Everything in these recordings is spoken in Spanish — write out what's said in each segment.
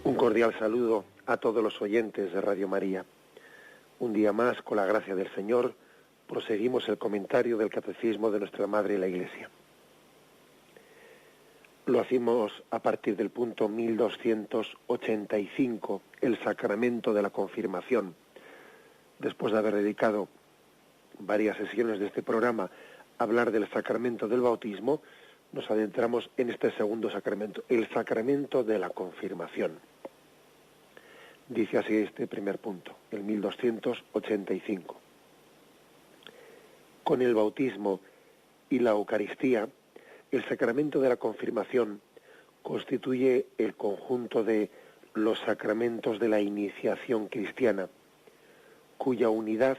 Un cordial saludo a todos los oyentes de Radio María. Un día más, con la gracia del Señor, proseguimos el comentario del Catecismo de nuestra Madre la Iglesia. Lo hacemos a partir del punto 1285, el sacramento de la confirmación. Después de haber dedicado varias sesiones de este programa a hablar del sacramento del bautismo, nos adentramos en este segundo sacramento, el sacramento de la confirmación. Dice así este primer punto, el 1285. Con el bautismo y la Eucaristía, el sacramento de la confirmación constituye el conjunto de los sacramentos de la iniciación cristiana, cuya unidad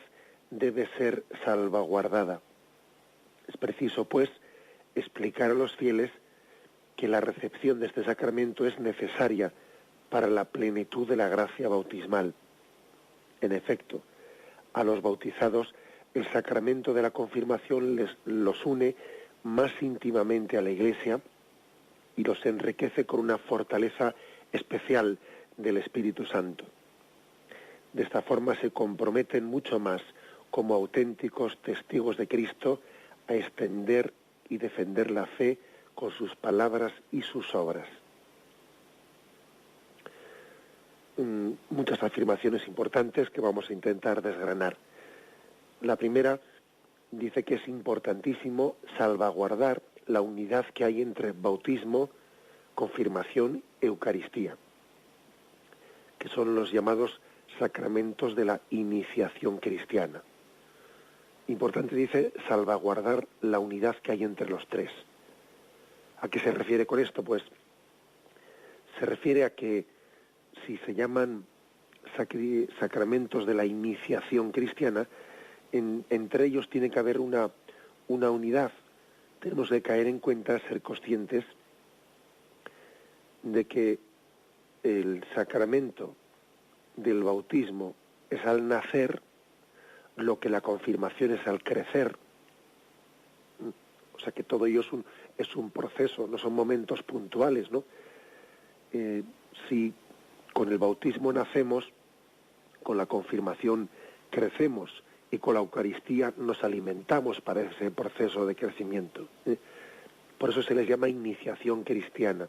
debe ser salvaguardada. Es preciso, pues, explicar a los fieles que la recepción de este sacramento es necesaria para la plenitud de la gracia bautismal. En efecto, a los bautizados el sacramento de la confirmación los une más íntimamente a la Iglesia y los enriquece con una fortaleza especial del Espíritu Santo. De esta forma se comprometen mucho más como auténticos testigos de Cristo a extender y defender la fe con sus palabras y sus obras. Muchas afirmaciones importantes que vamos a intentar desgranar. La primera dice que es importantísimo salvaguardar la unidad que hay entre bautismo, confirmación, Eucaristía, que son los llamados sacramentos de la iniciación cristiana. Importante, dice, salvaguardar la unidad que hay entre los tres. ¿A qué se refiere con esto? Pues se refiere a que si se llaman sacramentos de la iniciación cristiana, entre ellos tiene que haber una unidad. Tenemos que caer en cuenta, ser conscientes de que el sacramento del bautismo es al nacer, lo que la confirmación es al crecer. O sea que todo ello es un proceso, no son momentos puntuales, ¿no? Si con el bautismo nacemos, con la confirmación crecemos y con la Eucaristía nos alimentamos para ese proceso de crecimiento. Por eso se les llama iniciación cristiana.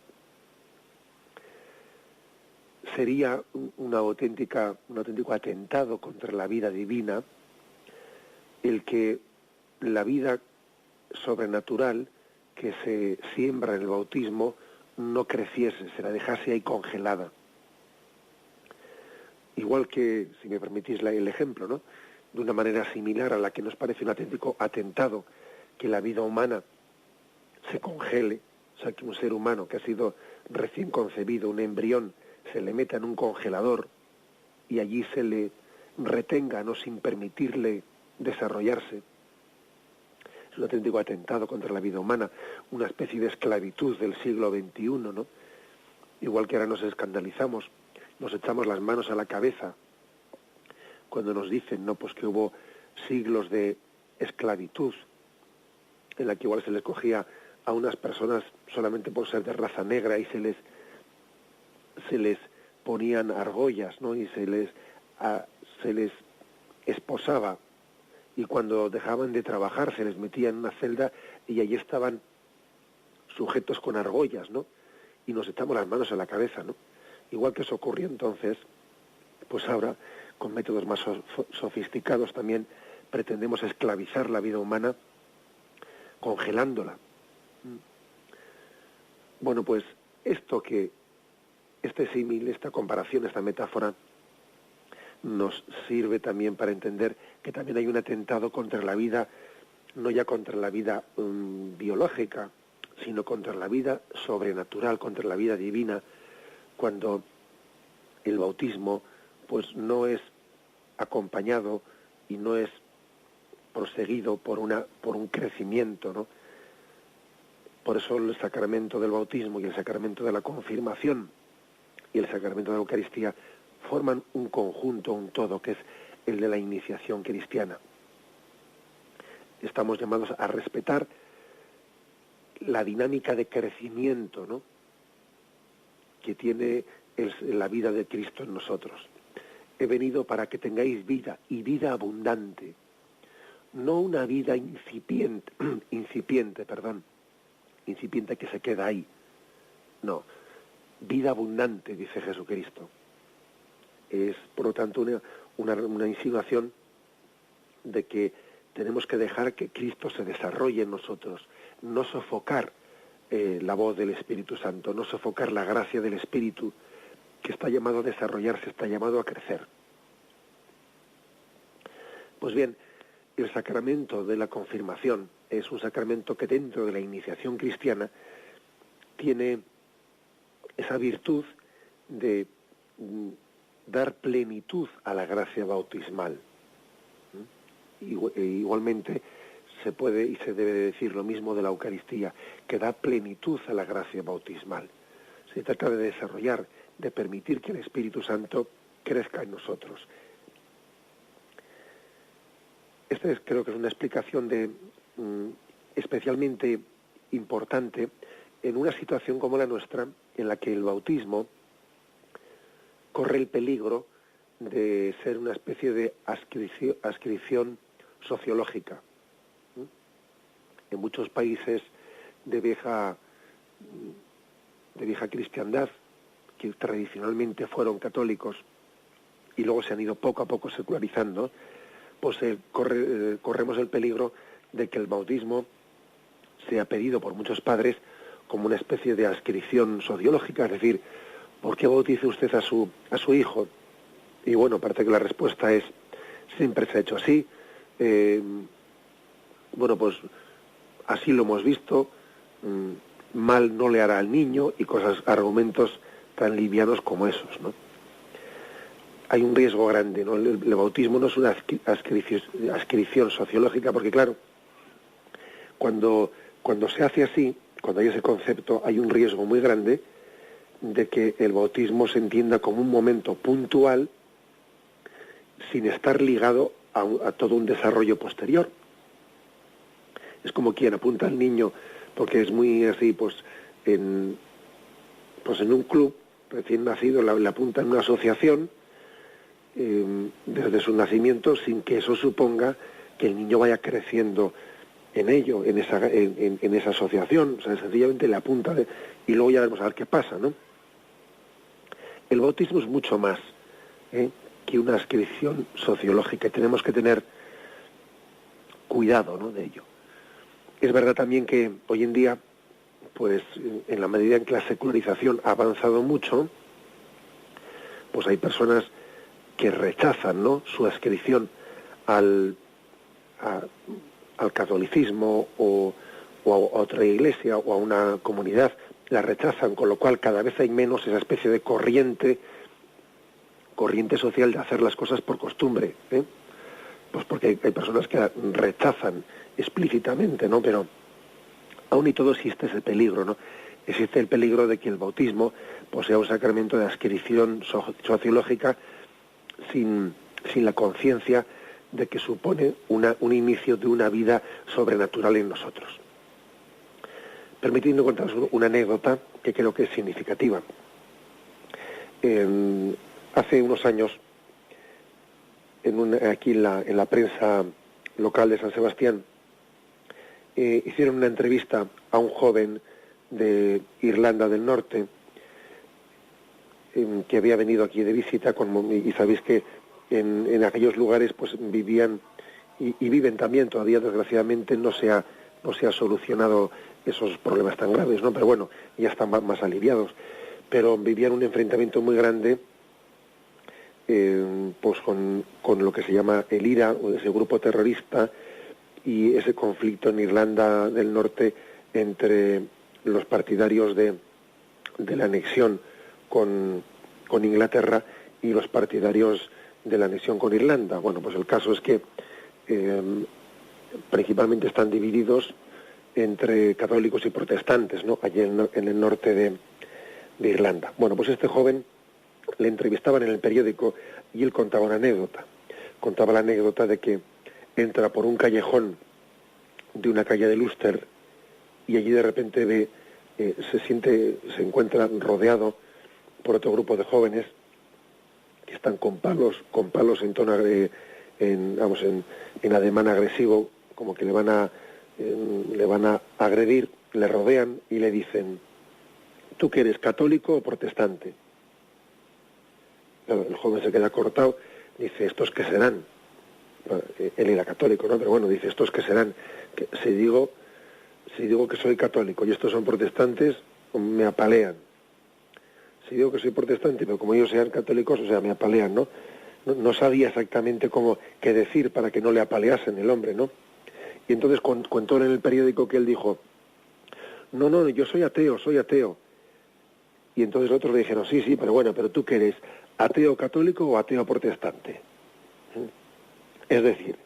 Sería un auténtico atentado contra la vida divina el que la vida sobrenatural que se siembra en el bautismo no creciese, se la dejase ahí congelada. Igual que, si me permitís el ejemplo, ¿no?, de una manera similar a la que nos parece un auténtico atentado que la vida humana se congele, o sea, que un ser humano que ha sido recién concebido, un embrión, se le meta en un congelador y allí se le retenga, no, sin permitirle desarrollarse. Es un auténtico atentado contra la vida humana, una especie de esclavitud del siglo XXI, ¿no? Igual que ahora nos escandalizamos, nos echamos las manos a la cabeza cuando nos dicen, ¿no?, pues que hubo siglos de esclavitud en la que igual se les cogía a unas personas solamente por ser de raza negra y se les ponían argollas, ¿no?, y se les esposaba, y cuando dejaban de trabajar se les metía en una celda y allí estaban sujetos con argollas, ¿no? Y nos echamos las manos a la cabeza, ¿no? Igual que eso ocurrió entonces, pues ahora, con métodos más sofisticados también, pretendemos esclavizar la vida humana congelándola. Bueno, pues este símil, esta comparación, esta metáfora, nos sirve también para entender que también hay un atentado contra la vida, no ya contra la vida biológica, sino contra la vida sobrenatural, contra la vida divina, cuando el bautismo pues no es acompañado y no es proseguido por un crecimiento, ¿no? Por eso el sacramento del bautismo y el sacramento de la confirmación y el sacramento de la Eucaristía forman un conjunto, un todo, que es el de la iniciación cristiana. Estamos llamados a respetar la dinámica de crecimiento, ¿no?, que tiene la vida de Cristo en nosotros. He venido para que tengáis vida, y vida abundante. No una vida incipiente que se queda ahí. No, vida abundante, dice Jesucristo. Es, por lo tanto, una insinuación de que tenemos que dejar que Cristo se desarrolle en nosotros, no sofocar la voz del Espíritu Santo, no sofocar la gracia del Espíritu, que está llamado a desarrollarse, está llamado a crecer. Pues bien, el sacramento de la confirmación es un sacramento que dentro de la iniciación cristiana tiene esa virtud de dar plenitud a la gracia bautismal. Igualmente se puede y se debe decir lo mismo de la Eucaristía, que da plenitud a la gracia bautismal. Se trata de desarrollar, de permitir que el Espíritu Santo crezca en nosotros. Esta creo que es una explicación especialmente importante en una situación como la nuestra, en la que el bautismo corre el peligro de ser una especie de adscripción sociológica. En muchos países de vieja cristiandad, que tradicionalmente fueron católicos y luego se han ido poco a poco secularizando, pues corremos el peligro de que el bautismo sea pedido por muchos padres como una especie de adscripción sociológica, es decir, ¿por qué bautiza usted a su hijo? Y bueno, parece que la respuesta es, siempre se ha hecho así, bueno, pues así lo hemos visto, mal no le hará al niño, y argumentos tan livianos como esos, ¿no? Hay un riesgo grande, ¿no? El bautismo no es una adscripción sociológica, porque claro, cuando se hace así, cuando hay ese concepto, hay un riesgo muy grande de que el bautismo se entienda como un momento puntual sin estar ligado a todo un desarrollo posterior. Es como quien apunta al niño, porque es muy así, pues en un club recién nacido, le apunta en una asociación desde su nacimiento, sin que eso suponga que el niño vaya creciendo en ello, en esa asociación. O sea, sencillamente le apunta y luego ya veremos a ver qué pasa, ¿no? El bautismo es mucho más que una adscripción sociológica, y tenemos que tener cuidado, ¿no?, de ello. Es verdad también que hoy en día, pues en la medida en que la secularización ha avanzado mucho, pues hay personas que rechazan, ¿no?, su adscripción al catolicismo o a otra iglesia o a una comunidad, la rechazan, con lo cual cada vez hay menos esa especie de corriente social de hacer las cosas por costumbre, pues porque hay personas que rechazan explícitamente, ¿no? Pero aún y todo existe ese peligro, ¿no? Existe el peligro de que el bautismo pues sea un sacramento de adscripción sociológica sin la conciencia de que supone un inicio de una vida sobrenatural en nosotros. Permitiendo contaros una anécdota que creo que es significativa. Hace unos años, aquí en la prensa local de San Sebastián, hicieron una entrevista a un joven de Irlanda del Norte que había venido aquí de visita, y sabéis que en aquellos lugares pues vivían y viven también todavía, desgraciadamente no se ha solucionado esos problemas tan graves, ¿no? Pero bueno, ya están más aliviados, pero vivían un enfrentamiento muy grande pues con lo que se llama el IRA, o ese grupo terrorista, y ese conflicto en Irlanda del Norte entre los partidarios de la anexión con Inglaterra y los partidarios de la anexión con Irlanda. Bueno, pues el caso es que principalmente están divididos entre católicos y protestantes, ¿no?, allí en el norte de Irlanda. Bueno, pues este joven le entrevistaban en el periódico y él contaba una anécdota. Contaba la anécdota de que entra por un callejón de una calle de Ulster y allí de repente se encuentra rodeado por otro grupo de jóvenes que están con palos en tono en ademán agresivo, como que le van a agredir, le rodean y le dicen: ¿tú que eres, católico o protestante? Claro, el joven se queda cortado, dice: ¿estos qué serán? Bueno, él era católico, ¿no? Pero bueno, dice: ¿estos qué serán? Que si digo que soy católico y estos son protestantes, me apalean. Si digo que soy protestante, pero como ellos sean católicos, o sea, me apalean, ¿no? No sabía exactamente qué decir para que no le apaleasen el hombre, ¿no? Y entonces contó en el periódico que él dijo: no, yo soy ateo. Y entonces otros le dijeron: sí, pero bueno, pero ¿tú qué eres? ¿Ateo católico o ateo protestante? Es decir,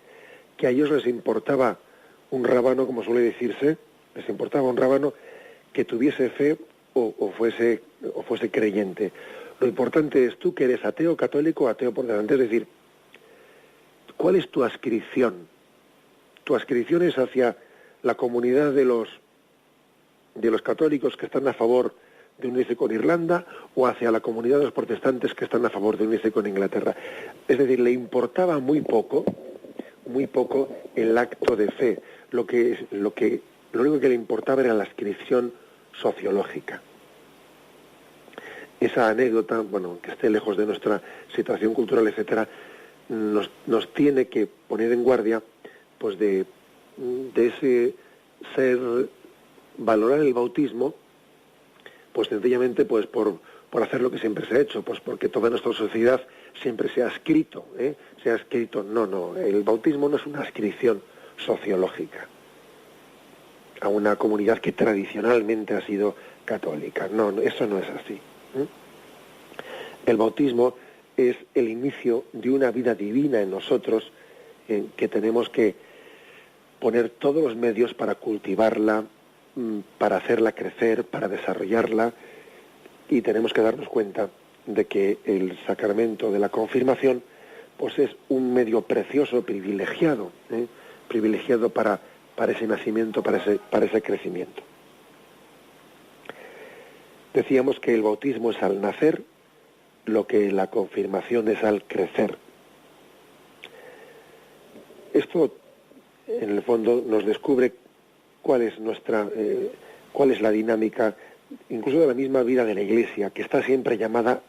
que a ellos les importaba un rábano, como suele decirse, les importaba un rábano que tuviese fe o fuese creyente. Lo importante es: tú que eres ateo católico o ateo protestante. Es decir, ¿cuál es tu adscripción? Tu adscripción es hacia la comunidad de los católicos que están a favor de unirse con Irlanda, o hacia la comunidad de los protestantes que están a favor de unirse con Inglaterra. Es decir, le importaba muy poco el acto de fe. Lo único que le importaba era la adscripción sociológica. Esa anécdota, bueno, que esté lejos de nuestra situación cultural, etcétera, nos tiene que poner en guardia, pues de ese valorar el bautismo, pues sencillamente pues por hacer lo que siempre se ha hecho, pues porque toda nuestra sociedad siempre se ha adscrito, no, el bautismo no es una adscripción sociológica a una comunidad que tradicionalmente ha sido católica. No, eso no es así. El bautismo es el inicio de una vida divina en nosotros, que tenemos que poner todos los medios para cultivarla, para hacerla crecer, para desarrollarla, y tenemos que darnos cuenta de que el sacramento de la confirmación pues es un medio precioso, privilegiado para ese nacimiento, para ese crecimiento. Decíamos que el bautismo es al nacer, lo que la confirmación es al crecer. Esto, en el fondo, nos descubre cuál es la dinámica, incluso de la misma vida de la Iglesia, que está siempre llamada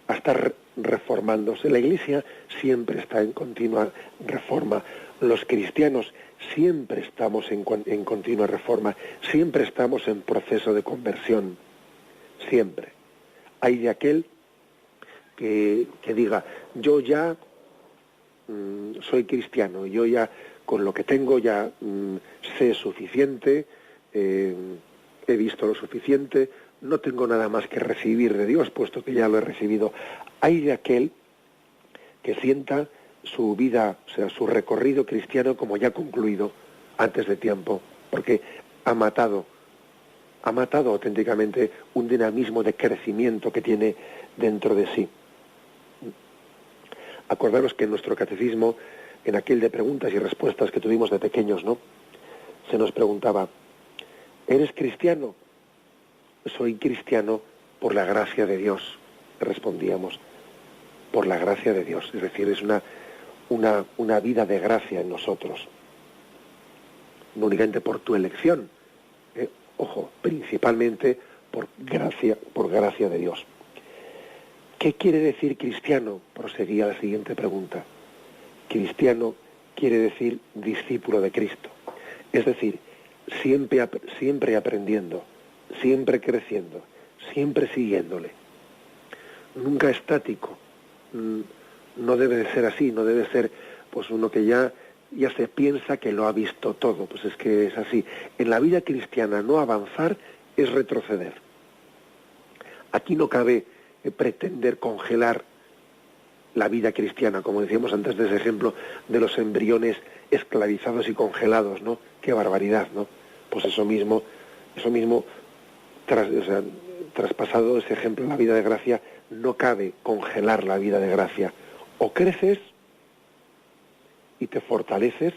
a estar reformándose. La Iglesia siempre está en continua reforma. Los cristianos siempre estamos en continua reforma, siempre estamos en proceso de conversión, siempre. Hay de aquel que diga: yo ya soy cristiano, yo ya con lo que tengo ya sé suficiente, he visto lo suficiente, no tengo nada más que recibir de Dios, puesto que ya lo he recibido. Hay de aquel que sienta su vida, o sea, su recorrido cristiano como ya concluido antes de tiempo, porque ha matado auténticamente un dinamismo de crecimiento que tiene dentro de sí. Acordaros que en nuestro catecismo, en aquel de preguntas y respuestas que tuvimos de pequeños, ¿no?, se nos preguntaba: ¿eres cristiano? Soy cristiano por la gracia de Dios. Respondíamos: por la gracia de Dios. Es decir, es una vida de gracia en nosotros. No únicamente por tu elección, ojo, principalmente por gracia de Dios. ¿Qué quiere decir cristiano? Proseguía la siguiente pregunta. Cristiano quiere decir discípulo de Cristo. Es decir, siempre aprendiendo, siempre creciendo, siempre siguiéndole. Nunca estático. No debe de ser así, no debe ser pues uno que ya se piensa que lo ha visto todo. Pues es que es así. En la vida cristiana no avanzar es retroceder. Aquí no cabe pretender congelar la vida cristiana, como decíamos antes de ese ejemplo de los embriones esclavizados y congelados, ¿no? Qué barbaridad, ¿no? Pues eso mismo, traspasado ese ejemplo en la vida de gracia, no cabe congelar la vida de gracia. O creces y te fortaleces,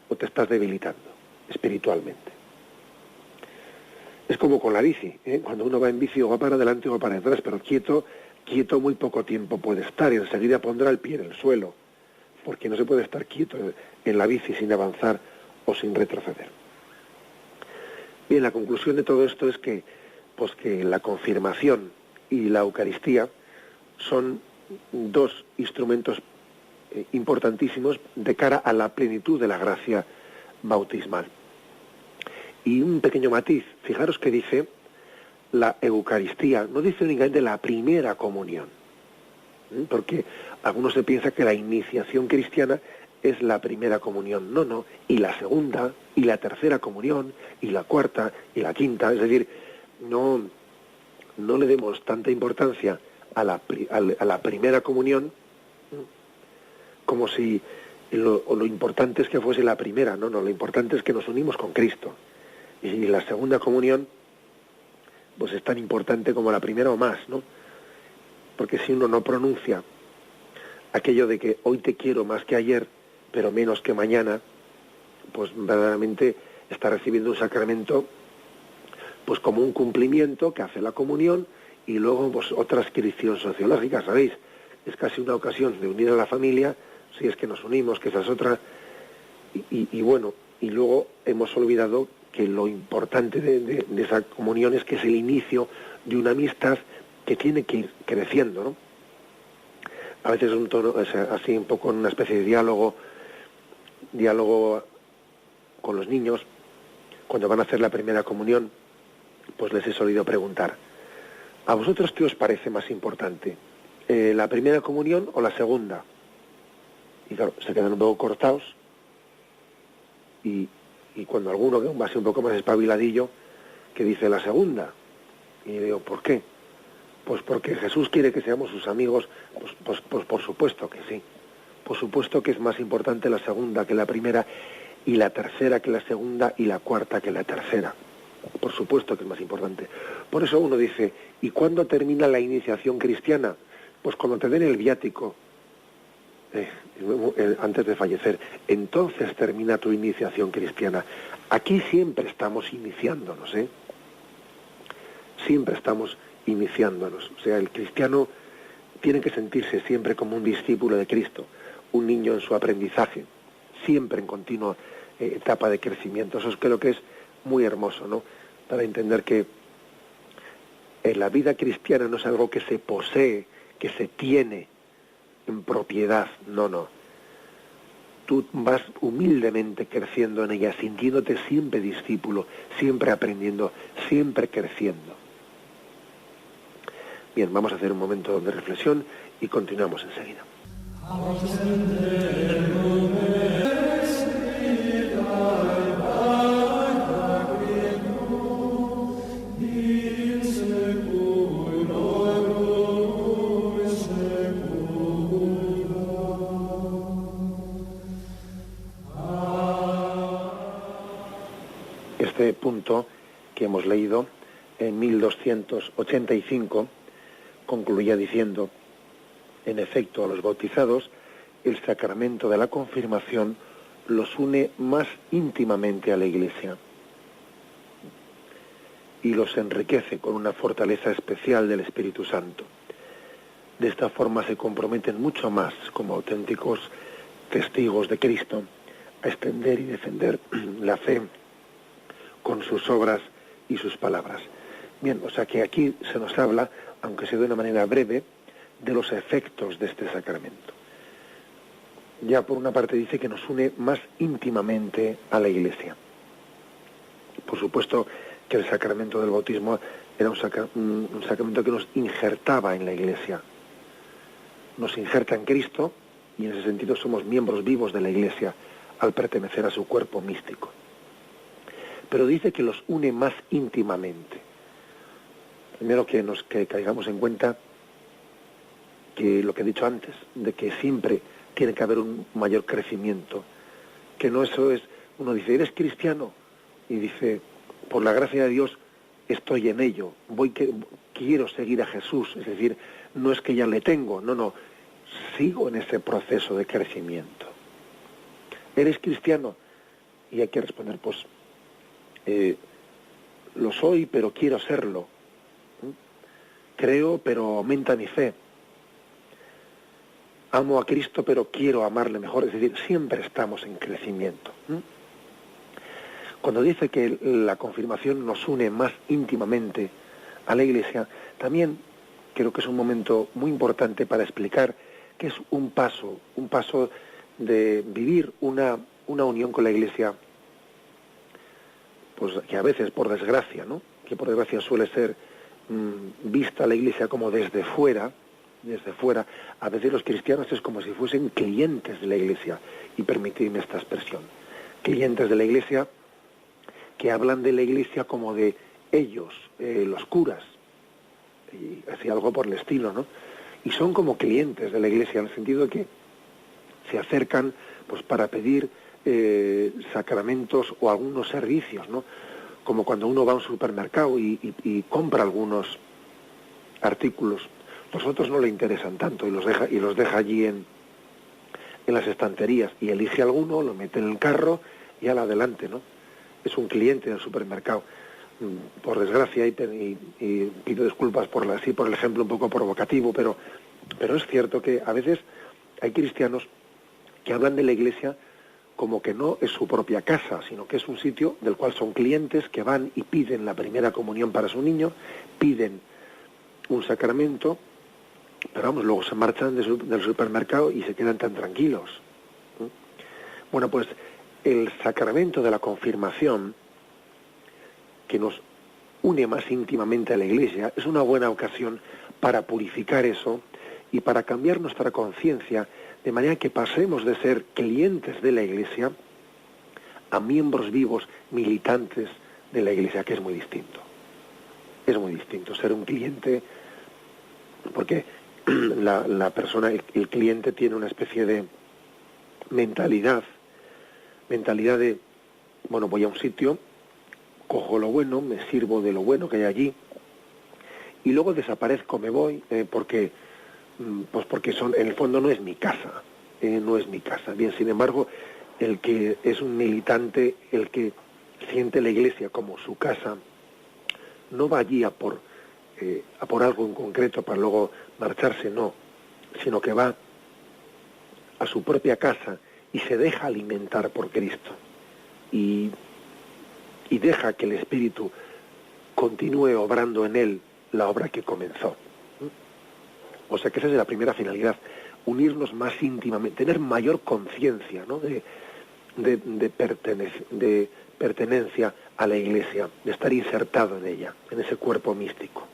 o te estás debilitando espiritualmente. Es como con la bici, ¿eh? Cuando uno va en bici o va para adelante o va para atrás, pero quieto muy poco tiempo puede estar y enseguida pondrá el pie en el suelo, porque no se puede estar quieto en la bici sin avanzar o sin retroceder. Bien, la conclusión de todo esto es que la confirmación y la Eucaristía son dos instrumentos importantísimos de cara a la plenitud de la gracia bautismal. Y un pequeño matiz, fijaros que dice la Eucaristía, no dice únicamente la primera comunión, porque algunos se piensa que la iniciación cristiana es la primera comunión. No, y la segunda, y la tercera comunión, y la cuarta, y la quinta, es decir, no le demos tanta importancia a la primera comunión como si lo importante es que fuese la primera. No, lo importante es que nos unimos con Cristo. Y la segunda comunión pues es tan importante como la primera o más, ¿no? Porque si uno no pronuncia aquello de que hoy te quiero más que ayer, pero menos que mañana, pues verdaderamente está recibiendo un sacramento pues como un cumplimiento que hace la comunión y luego pues otra inscripción sociológica, ¿sabéis? Es casi una ocasión de unir a la familia, si es que nos unimos, que esa es otra, y bueno, y luego hemos olvidado que lo importante de esa comunión es que es el inicio de una amistad que tiene que ir creciendo, ¿no? A veces un tono, o sea, así un poco en una especie de diálogo con los niños, cuando van a hacer la primera comunión, pues les he solido preguntar, ¿a vosotros qué os parece más importante? ¿La primera comunión o la segunda? Y claro, se quedan un poco cortados y cuando alguno que va a ser un poco más espabiladillo, que dice la segunda. Y le digo, ¿por qué? Pues porque Jesús quiere que seamos sus amigos, pues por supuesto que sí. Por supuesto que es más importante la segunda que la primera, y la tercera que la segunda, y la cuarta que la tercera. Por supuesto que es más importante. Por eso uno dice, ¿y cuándo termina la iniciación cristiana? Pues cuando te den el viático, antes de fallecer. Entonces termina tu iniciación cristiana. Aquí siempre estamos iniciándonos, Siempre estamos iniciándonos. O sea, el cristiano tiene que sentirse siempre como un discípulo de Cristo, un niño en su aprendizaje, siempre en continua etapa de crecimiento. Eso es que lo que es muy hermoso, ¿no? Para entender que la vida cristiana no es algo que se posee, que se tiene en propiedad, no. Tú vas humildemente creciendo en ella, sintiéndote siempre discípulo, siempre aprendiendo, siempre creciendo. Bien, vamos a hacer un momento de reflexión y continuamos enseguida. Este punto que hemos leído en 1285 concluía diciendo, en efecto, a los bautizados, el sacramento de la confirmación los une más íntimamente a la Iglesia y los enriquece con una fortaleza especial del Espíritu Santo. De esta forma se comprometen mucho más como auténticos testigos de Cristo a extender y defender la fe con sus obras y sus palabras. Bien, o sea que aquí se nos habla, aunque sea de una manera breve, de los efectos de este sacramento. Ya por una parte dice que nos une más íntimamente a la Iglesia. Por supuesto que el sacramento del bautismo era un sacramento que nos injertaba en la Iglesia. Nos injerta en Cristo y en ese sentido somos miembros vivos de la Iglesia al pertenecer a su cuerpo místico. Pero dice que los une más íntimamente. Primero que caigamos en cuenta que lo que he dicho antes, de que siempre tiene que haber un mayor crecimiento, que no eso es, uno dice, ¿eres cristiano? Y dice, por la gracia de Dios estoy en ello, quiero seguir a Jesús, es decir, no es que ya le tengo, no, sigo en ese proceso de crecimiento. ¿Eres cristiano? Y hay que responder, pues, lo soy, pero quiero serlo. Creo, pero aumenta mi fe. Amo a Cristo, pero quiero amarle mejor. Es decir, siempre estamos en crecimiento. Cuando dice que la confirmación nos une más íntimamente a la Iglesia, también creo que es un momento muy importante para explicar que es un paso de vivir una unión con la Iglesia, pues que a veces, por desgracia, ¿no? Que por desgracia suele ser vista la Iglesia como desde fuera. A veces los cristianos es como si fuesen clientes de la Iglesia, y permitidme esta expresión, clientes de la Iglesia que hablan de la Iglesia como de ellos, los curas, y así algo por el estilo, ¿no? Y son como clientes de la Iglesia, en el sentido de que se acercan pues para pedir sacramentos o algunos servicios, ¿no? Como cuando uno va a un supermercado y compra algunos artículos. Los otros no le interesan tanto y los deja allí en las estanterías, y elige alguno, lo mete en el carro y al adelante, ¿no? Es un cliente del supermercado. Por desgracia, y pido disculpas por el ejemplo un poco provocativo, pero es cierto que a veces hay cristianos que hablan de la Iglesia como que no es su propia casa, sino que es un sitio del cual son clientes que van y piden la primera comunión para su niño, piden un sacramento, pero vamos, luego se marchan del supermercado y se quedan tan tranquilos. Bueno, pues el sacramento de la confirmación, que nos une más íntimamente a la Iglesia, es una buena ocasión para purificar eso y para cambiar nuestra conciencia, de manera que pasemos de ser clientes de la Iglesia a miembros vivos, militantes de la Iglesia, que es muy distinto. Es muy distinto ser un cliente, porque la persona, el cliente tiene una especie de mentalidad de, bueno, voy a un sitio, cojo lo bueno, me sirvo de lo bueno que hay allí, y luego desaparezco, me voy, porque en el fondo no es mi casa, no es mi casa. Bien, sin embargo, el que es un militante, el que siente la Iglesia como su casa, no va allí a por algo en concreto para luego marcharse, no, sino que va a su propia casa y se deja alimentar por Cristo y deja que el Espíritu continúe obrando en él la obra que comenzó. O sea que esa es la primera finalidad, unirnos más íntimamente, tener mayor conciencia, ¿no? de pertenencia a la Iglesia, de estar insertado en ella, en ese cuerpo místico.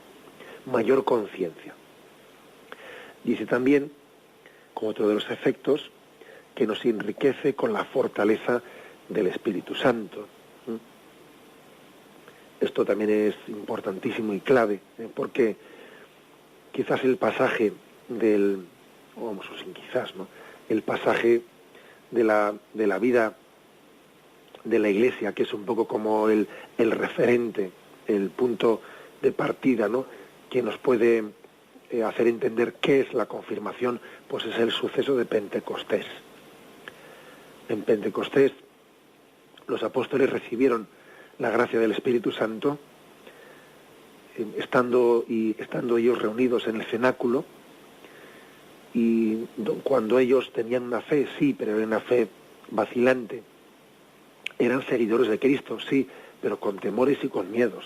Mayor conciencia. Dice también, como otro de los efectos, que nos enriquece con la fortaleza del Espíritu Santo. Esto también es importantísimo y clave, porque quizás el pasaje el pasaje de la vida de la Iglesia, que es un poco como el referente, el punto de partida, ¿no?, que nos puede hacer entender qué es la confirmación, pues es el suceso de Pentecostés. En Pentecostés los apóstoles recibieron la gracia del Espíritu Santo, estando ellos reunidos en el cenáculo, y cuando ellos tenían una fe, sí, pero era una fe vacilante. Eran seguidores de Cristo, sí, pero con temores y con miedos.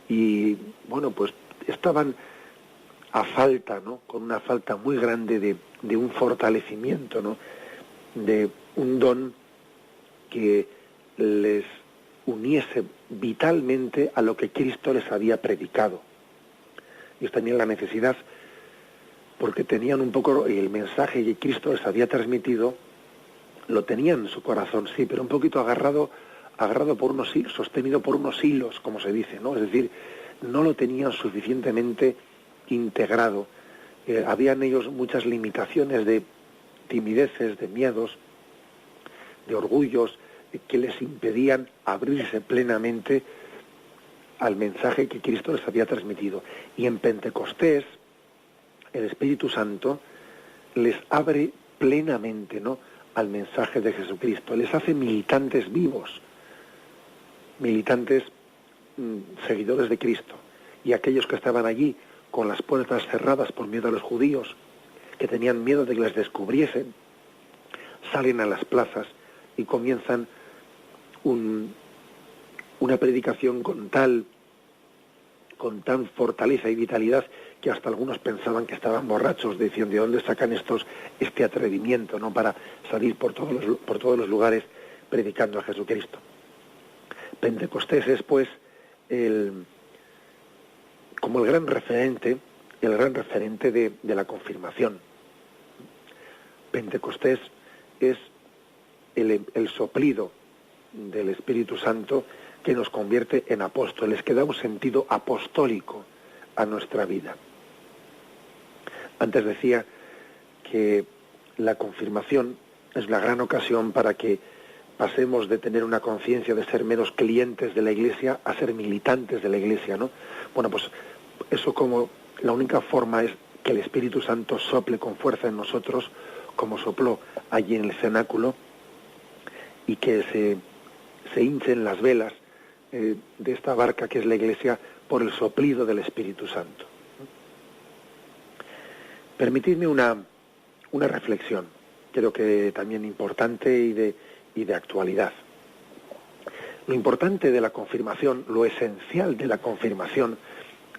Y bueno, pues estaban a falta, ¿no?, con una falta muy grande de un fortalecimiento, ¿no?, de un don que les uniese vitalmente a lo que Cristo les había predicado. Ellos tenían la necesidad, porque tenían un poco el mensaje que Cristo les había transmitido, lo tenían en su corazón, sí, pero un poquito agarrado por unos hilos, sostenido por unos hilos, como se dice, ¿no? Es decir, no lo tenían suficientemente integrado. Habían ellos muchas limitaciones de timideces, de miedos, de orgullos, que les impedían abrirse plenamente al mensaje que Cristo les había transmitido. Y en Pentecostés, el Espíritu Santo les abre plenamente, ¿no?, al mensaje de Jesucristo. Les hace militantes vivos, militantes seguidores de Cristo, y aquellos que estaban allí con las puertas cerradas por miedo a los judíos, que tenían miedo de que les descubriesen, salen a las plazas y comienzan una predicación con tan fortaleza y vitalidad que hasta algunos pensaban que estaban borrachos, decían, ¿de dónde sacan estos este atrevimiento, no, para salir por todos los lugares predicando a Jesucristo? Pentecostés es, pues, como el gran referente de la confirmación. Pentecostés es el soplido del Espíritu Santo que nos convierte en apóstoles, que da un sentido apostólico a nuestra vida. Antes decía que la confirmación es la gran ocasión para que pasemos de tener una conciencia de ser meros clientes de la Iglesia a ser militantes de la Iglesia, ¿no? Bueno, pues eso, como la única forma es que el Espíritu Santo sople con fuerza en nosotros, como sopló allí en el cenáculo, y que se hinchen las velas de esta barca que es la Iglesia por el soplido del Espíritu Santo. Permitidme una reflexión, creo que también importante y de actualidad. Lo importante de la confirmación, lo esencial de la confirmación,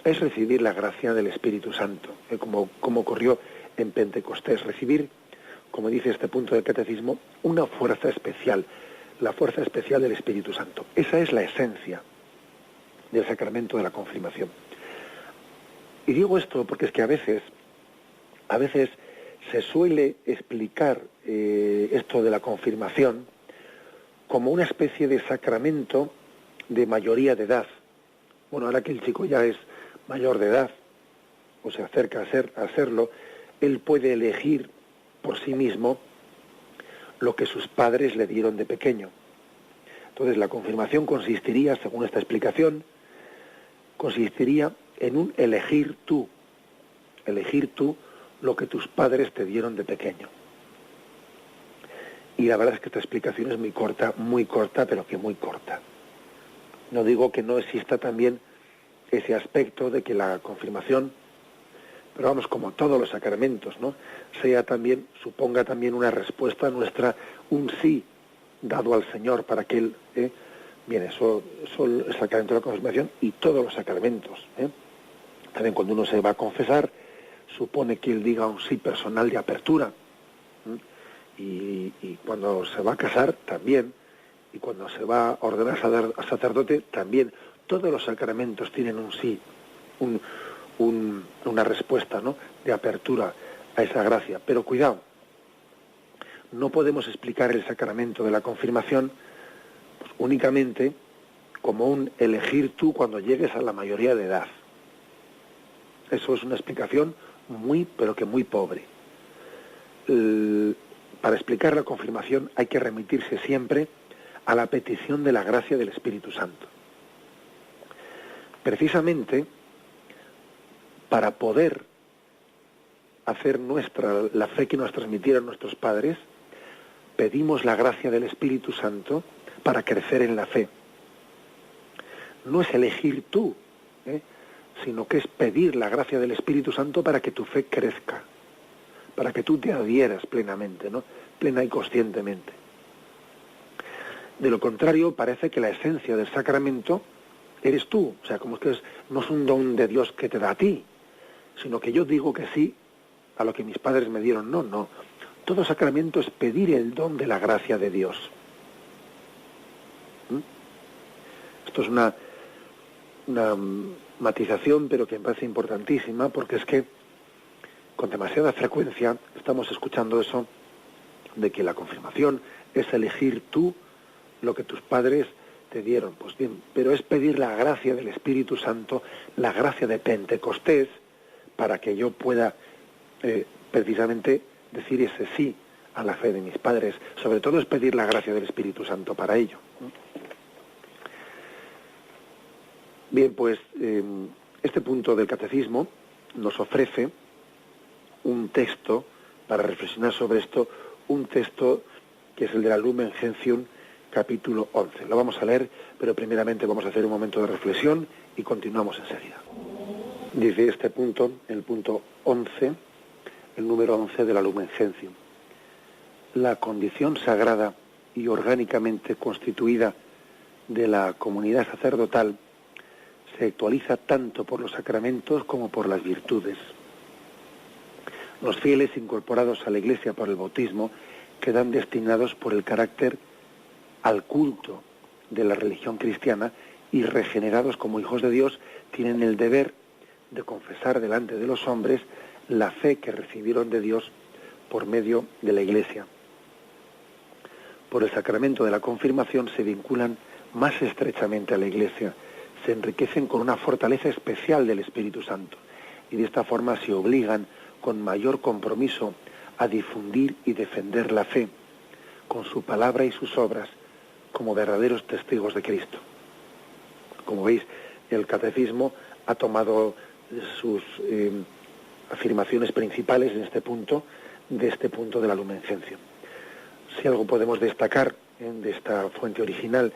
es recibir la gracia del Espíritu Santo, como ocurrió en Pentecostés, recibir, como dice este punto del catecismo, una fuerza especial, la fuerza especial del Espíritu Santo. Esa es la esencia del sacramento de la confirmación. Y digo esto porque es que a veces se suele explicar esto de la confirmación como una especie de sacramento de mayoría de edad. Bueno, ahora que el chico ya es mayor de edad, o se acerca a serlo, él puede elegir por sí mismo lo que sus padres le dieron de pequeño. Entonces la confirmación consistiría, según esta explicación, en un elegir tú lo que tus padres te dieron de pequeño. Y la verdad es que esta explicación es muy corta, pero que muy corta. No digo que no exista también ese aspecto de que la confirmación, pero vamos, como todos los sacramentos, ¿no?, suponga también una respuesta nuestra, un sí dado al Señor para que Él, eso el sacramento de la confirmación y todos los sacramentos. También cuando uno se va a confesar, supone que Él diga un sí personal de apertura. Y cuando se va a casar, también. Y cuando se va a ordenar a sacerdote, también. Todos los sacramentos tienen un sí, una respuesta, ¿no?, de apertura a esa gracia. Pero cuidado, no podemos explicar el sacramento de la confirmación pues, únicamente como un elegir tú cuando llegues a la mayoría de edad. Eso es una explicación pero que muy pobre. Para explicar la confirmación hay que remitirse siempre a la petición de la gracia del Espíritu Santo. Precisamente para poder hacer nuestra la fe que nos transmitieron nuestros padres, pedimos la gracia del Espíritu Santo para crecer en la fe. No es elegir tú, sino que es pedir la gracia del Espíritu Santo para que tu fe crezca, para que tú te adhieras plenamente, ¿no?, plena y conscientemente. De lo contrario, parece que la esencia del sacramento eres tú, o sea, como que no es un don de Dios que te da a ti, sino que yo digo que sí a lo que mis padres me dieron. No. Todo sacramento es pedir el don de la gracia de Dios. Esto es una matización, pero que me parece importantísima, porque es que con demasiada frecuencia estamos escuchando eso de que la confirmación es elegir tú lo que tus padres te dieron. Pues bien, pero es pedir la gracia del Espíritu Santo, la gracia de Pentecostés, para que yo pueda precisamente decir ese sí a la fe de mis padres. Sobre todo es pedir la gracia del Espíritu Santo para ello. Bien, pues este punto del catecismo nos ofrece un texto para reflexionar sobre esto, un texto que es el de la Lumen Gentium, capítulo 11. Lo vamos a leer, pero primeramente vamos a hacer un momento de reflexión y continuamos enseguida. Dice este punto, el punto 11, el número 11 de la Lumen Gentium. La condición sagrada y orgánicamente constituida de la comunidad sacerdotal se actualiza tanto por los sacramentos como por las virtudes. Los fieles incorporados a la Iglesia por el bautismo quedan destinados por el carácter al culto de la religión cristiana y regenerados como hijos de Dios tienen el deber de confesar delante de los hombres la fe que recibieron de Dios por medio de la Iglesia. Por el sacramento de la confirmación se vinculan más estrechamente a la Iglesia, se enriquecen con una fortaleza especial del Espíritu Santo y de esta forma se obligan con mayor compromiso a difundir y defender la fe, con su palabra y sus obras, como verdaderos testigos de Cristo. Como veis, el Catecismo ha tomado sus afirmaciones principales en este punto, de la Lumen Gentium. Si algo podemos destacar de esta fuente original,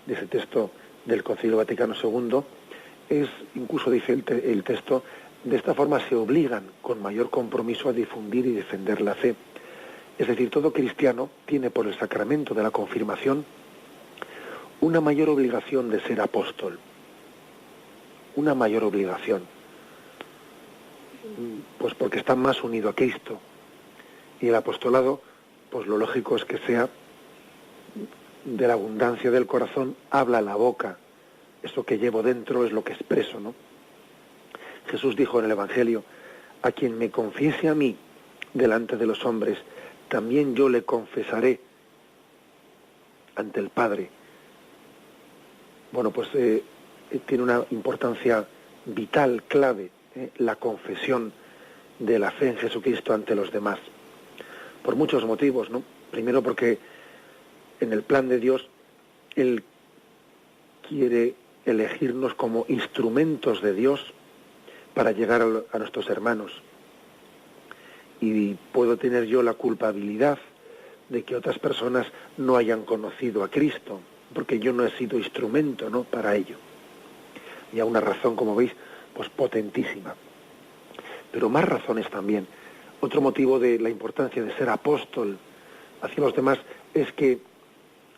de ese texto del Concilio Vaticano II, es, incluso dice el texto, de esta forma se obligan con mayor compromiso a difundir y defender la fe. Es decir, todo cristiano tiene por el sacramento de la confirmación una mayor obligación de ser apóstol, una mayor obligación, pues porque está más unido a Cristo. Y el apostolado, pues lo lógico es que sea de la abundancia del corazón, habla la boca. Esto que llevo dentro es lo que expreso, ¿no? Jesús dijo en el Evangelio: a quien me confiese a mí delante de los hombres, también yo le confesaré ante el Padre. Bueno, pues tiene una importancia vital, clave, la confesión de la fe en Jesucristo ante los demás. Por muchos motivos, ¿no? Primero porque en el plan de Dios Él quiere elegirnos como instrumentos de Dios para llegar a nuestros hermanos. Y puedo tener yo la culpabilidad de que otras personas no hayan conocido a Cristo, porque yo no he sido instrumento, ¿no?, para ello. Y a una razón, como veis, pues potentísima. Pero más razones también. Otro motivo de la importancia de ser apóstol hacia los demás es que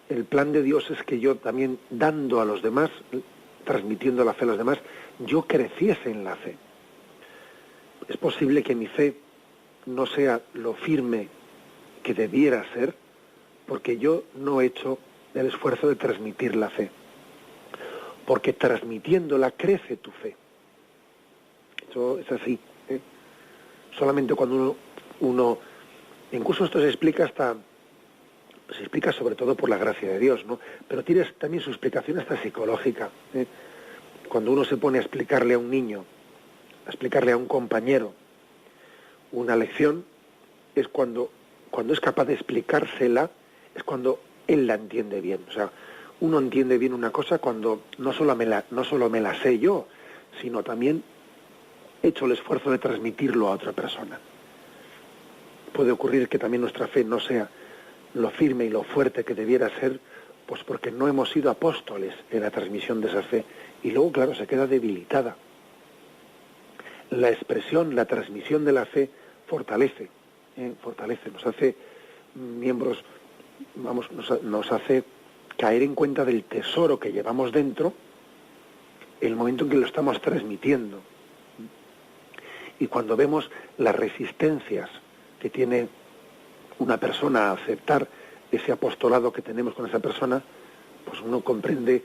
el plan de Dios es que yo también, dando a los demás, transmitiendo la fe a los demás, yo creciese en la fe. Es posible que mi fe no sea lo firme que debiera ser, porque yo no he hecho el esfuerzo de transmitir la fe. Porque transmitiéndola crece tu fe. Eso es así, ¿eh? Solamente cuando uno incluso esto se explica sobre todo por la gracia de Dios, ¿no? Pero tiene también su explicación hasta psicológica, ¿eh? Cuando uno se pone a explicarle a un niño, a explicarle a un compañero una lección, es cuando es capaz de explicársela, es cuando él la entiende bien. O sea, uno entiende bien una cosa cuando no solo me la sé yo, sino también he hecho el esfuerzo de transmitirlo a otra persona. Puede ocurrir que también nuestra fe no sea lo firme y lo fuerte que debiera ser, pues porque no hemos sido apóstoles en la transmisión de esa fe, y luego, claro, se queda debilitada. La expresión, la transmisión de la fe fortalece, nos hace miembros, nos hace caer en cuenta del tesoro que llevamos dentro el momento en que lo estamos transmitiendo. Y cuando vemos las resistencias que tiene una persona a aceptar ese apostolado que tenemos con esa persona, pues uno comprende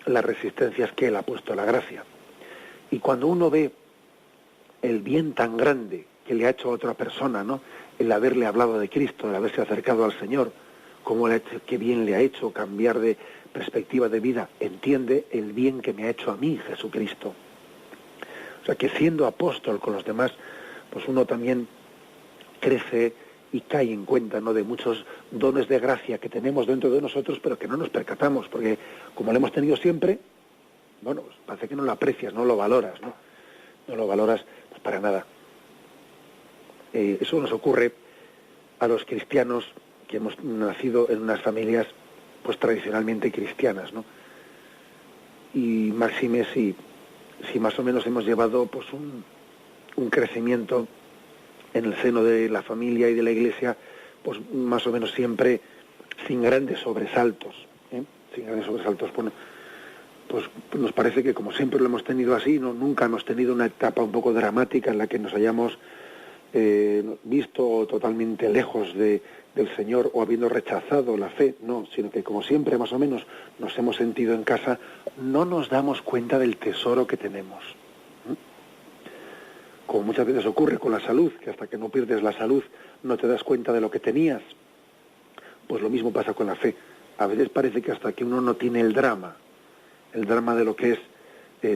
las resistencias que Él ha puesto a la gracia. Y cuando uno ve el bien tan grande que le ha hecho a otra persona, ¿no?, el haberle hablado de Cristo, el haberse acercado al Señor, qué bien le ha hecho cambiar de perspectiva de vida, entiende el bien que me ha hecho a mí Jesucristo. O sea, que siendo apóstol con los demás, pues uno también crece y cae en cuenta, ¿no?, de muchos dones de gracia que tenemos dentro de nosotros, pero que no nos percatamos, porque como lo hemos tenido siempre, bueno, pues parece que no lo aprecias, no lo valoras, ¿no? No lo valoras pues para nada. Eso nos ocurre a los cristianos que hemos nacido en unas familias pues tradicionalmente cristianas, ¿no? Y máxime si más o menos hemos llevado pues un crecimiento en el seno de la familia y de la Iglesia, pues más o menos siempre sin grandes sobresaltos, ¿eh? Sin grandes sobresaltos. Bueno, pues nos parece que como siempre lo hemos tenido así, ¿no? Nunca hemos tenido una etapa un poco dramática en la que nos hayamos visto totalmente lejos del Señor o habiendo rechazado la fe, no, sino que como siempre más o menos nos hemos sentido en casa, no nos damos cuenta del tesoro que tenemos. Como muchas veces ocurre con la salud, que hasta que no pierdes la salud no te das cuenta de lo que tenías, pues lo mismo pasa con la fe. A veces parece que hasta que uno no tiene el drama de lo que es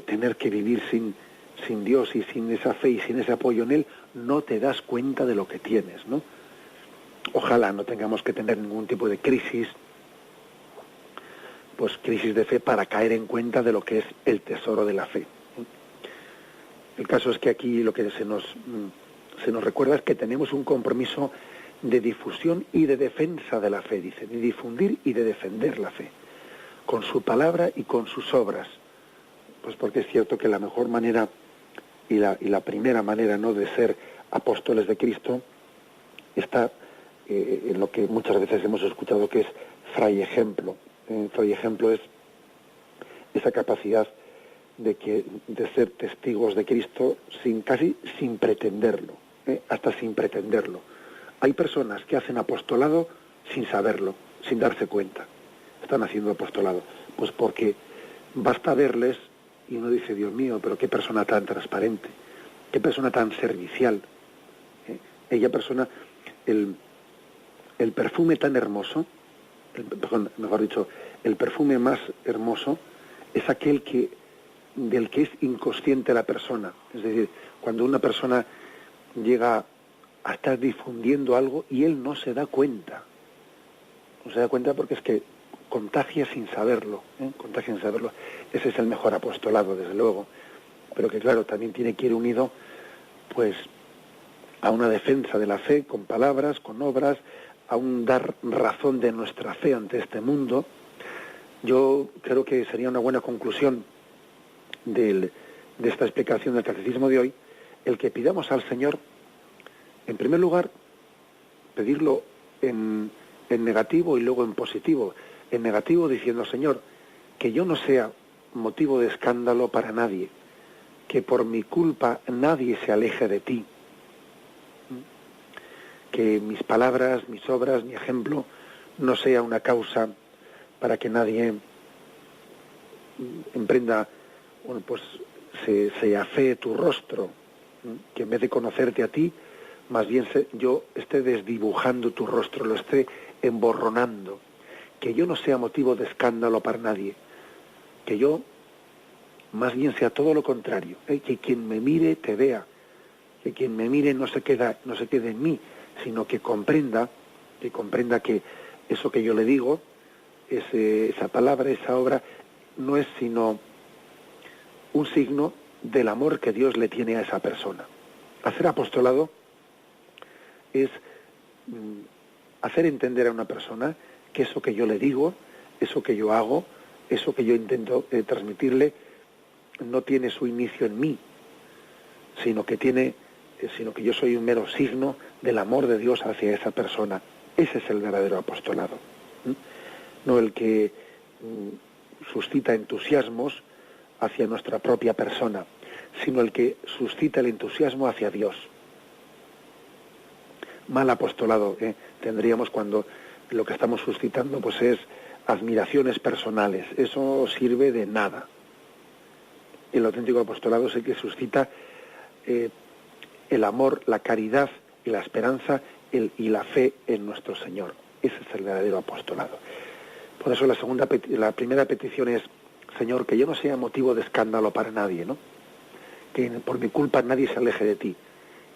tener que vivir sin Dios y sin esa fe y sin ese apoyo en Él, no te das cuenta de lo que tienes, ¿no? Ojalá no tengamos que tener ningún tipo de crisis, pues crisis de fe para caer en cuenta de lo que es el tesoro de la fe. El caso es que aquí lo que se nos recuerda es que tenemos un compromiso de difusión y de defensa de la fe, dice, de difundir y de defender la fe, con su palabra y con sus obras. Pues porque es cierto que la mejor manera y la primera manera, ¿no?, de ser apóstoles de Cristo está en lo que muchas veces hemos escuchado que es fray ejemplo. Fray ejemplo es esa capacidad de ser testigos de Cristo casi sin pretenderlo, hasta sin pretenderlo. Hay personas que hacen apostolado sin saberlo, sin darse cuenta. Están haciendo apostolado, pues porque basta verles y uno dice, Dios mío, pero qué persona tan transparente, qué persona tan servicial. Ella persona, el perfume tan hermoso, mejor dicho, el perfume más hermoso es aquel del que es inconsciente la persona. Es decir, cuando una persona llega a estar difundiendo algo y él no se da cuenta. No se da cuenta porque es que contagia sin saberlo, contagia sin saberlo. Ese es el mejor apostolado, desde luego. Pero que claro, también tiene que ir unido, pues, a una defensa de la fe, con palabras, con obras, a un dar razón de nuestra fe ante este mundo. Yo creo que sería una buena conclusión de esta explicación del catecismo de hoy, el que pidamos al Señor, en primer lugar, pedirlo en negativo y luego en positivo. En negativo diciendo, Señor, que yo no sea motivo de escándalo para nadie, que por mi culpa nadie se aleje de ti, que mis palabras, mis obras, mi ejemplo no sea una causa para que nadie emprenda, bueno, pues se afee tu rostro, que en vez de conocerte a ti, más bien yo esté desdibujando tu rostro, lo esté emborronando, que yo no sea motivo de escándalo para nadie, que yo más bien sea todo lo contrario, que quien me mire te vea, que quien me mire no se quede en mí, sino que comprenda que eso que yo le digo, esa palabra, esa obra, no es sino un signo del amor que Dios le tiene a esa persona. Hacer apostolado es hacer entender a una persona que eso que yo le digo, eso que yo hago, eso que yo intento transmitirle, no tiene su inicio en mí, sino que yo soy un mero signo del amor de Dios hacia esa persona. Ese es el verdadero apostolado. No el que suscita entusiasmos hacia nuestra propia persona, sino el que suscita el entusiasmo hacia Dios. Mal apostolado tendríamos cuando lo que estamos suscitando pues es admiraciones personales. Eso sirve de nada. El auténtico apostolado es el que suscita el amor, la caridad y la esperanza y la fe en nuestro Señor. Ese es el verdadero apostolado. Por eso la primera petición es, Señor, que yo no sea motivo de escándalo para nadie, ¿no? Que por mi culpa nadie se aleje de ti.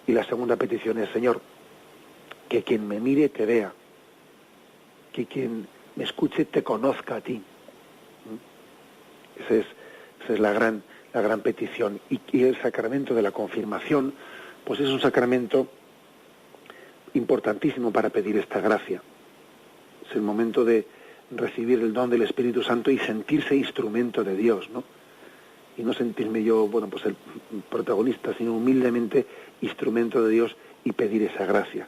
Y la segunda petición es, Señor, que quien me mire te vea, que quien me escuche te conozca a ti. Esa es la gran petición. Y el sacramento de la confirmación, pues es un sacramento importantísimo para pedir esta gracia. Es el momento de recibir el don del Espíritu Santo y sentirse instrumento de Dios, ¿no? Y no sentirme yo, pues el protagonista, sino humildemente instrumento de Dios y pedir esa gracia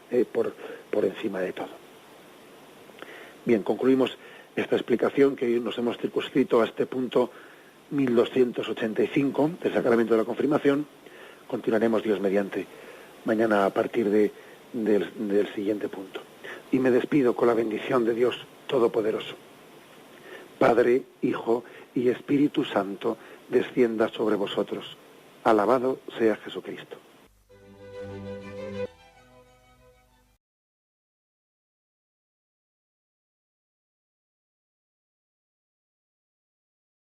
por encima de todo. Bien, concluimos esta explicación que nos hemos circunscrito a este punto 1285 del Sacramento de la Confirmación. Continuaremos, Dios mediante, mañana a partir del siguiente punto. Y me despido con la bendición de Dios Todopoderoso. Padre, Hijo y Espíritu Santo, descienda sobre vosotros. Alabado sea Jesucristo.